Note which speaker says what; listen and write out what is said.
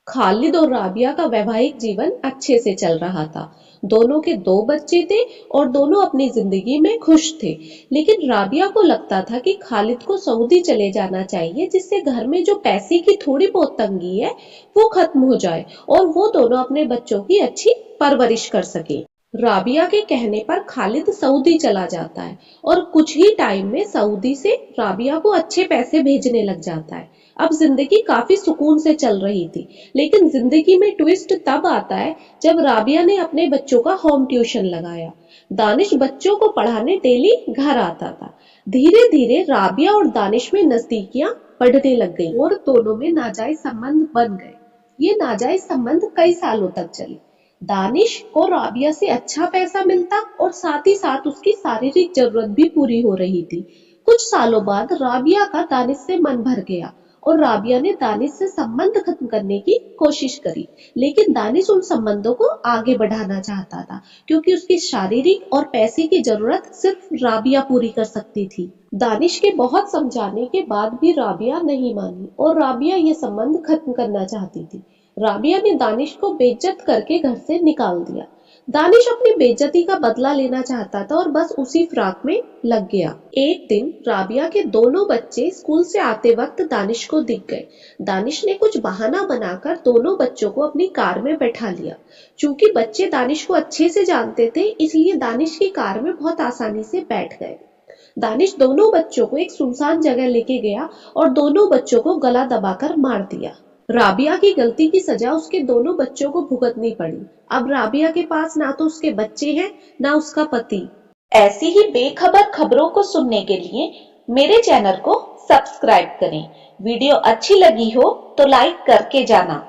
Speaker 1: खालिद और राबिया का वैवाहिक जीवन अच्छे से चल रहा था। दोनों के 2 बच्चे थे और दोनों अपनी जिंदगी में खुश थे। लेकिन राबिया को लगता था कि खालिद को सऊदी चले जाना चाहिए, जिससे घर में जो पैसे की थोड़ी बहुत तंगी है वो खत्म हो जाए और वो दोनों अपने बच्चों की अच्छी परवरिश कर सके। राबिया के कहने पर खालिद सऊदी चला जाता है और कुछ ही टाइम में सऊदी से राबिया को अच्छे पैसे भेजने लग जाता है। अब जिंदगी काफी सुकून से चल रही थी, लेकिन जिंदगी में ट्विस्ट तब आता है जब राबिया ने अपने बच्चों का होम ट्यूशन लगाया। दानिश बच्चों को पढ़ाने डेली घर आता था। धीरे धीरे राबिया और दानिश में नजदीकियां बढ़ने लग गई और दोनों में नाजायज संबंध बन गए। ये नाजायज संबंध कई सालों तक चले। दानिश को राबिया से अच्छा पैसा मिलता और साथ ही साथ उसकी शारीरिक जरूरत भी पूरी हो रही थी। कुछ सालों बाद राबिया का दानिश से मन भर गया और राबिया ने दानिश से संबंध खत्म करने की कोशिश करी, लेकिन दानिश उन संबंधों को आगे बढ़ाना चाहता था क्योंकि उसकी शारीरिक और पैसे की जरूरत सिर्फ राबिया पूरी कर सकती थी। दानिश के बहुत समझाने के बाद भी राबिया नहीं मानी और राबिया ये संबंध खत्म करना चाहती थी। राबिया ने दानिश को बेइज्जत करके घर से निकाल दिया। दानिश अपनी बेइज्जती का बदला लेना चाहता था और बस उसी फिराक में लग गया। एक दिन राबिया के दोनों बच्चे स्कूल से आते वक्त दानिश को दिख गए। दानिश ने कुछ बहाना बनाकर दोनों बच्चों को अपनी कार में बैठा लिया। चूंकि बच्चे दानिश को अच्छे से जानते थे, इसलिए दानिश की कार में बहुत आसानी से बैठ गए। दानिश दोनों बच्चों को एक सुनसान जगह लेके गया और दोनों बच्चों को गला दबाकर मार दिया। राबिया की गलती की सजा उसके दोनों बच्चों को भुगतनी पड़ी। अब राबिया के पास ना तो उसके बच्चे हैं, ना उसका पति।
Speaker 2: ऐसी ही बेखबर खबरों को सुनने के लिए मेरे चैनल को सब्सक्राइब करें। वीडियो अच्छी लगी हो तो लाइक करके जाना।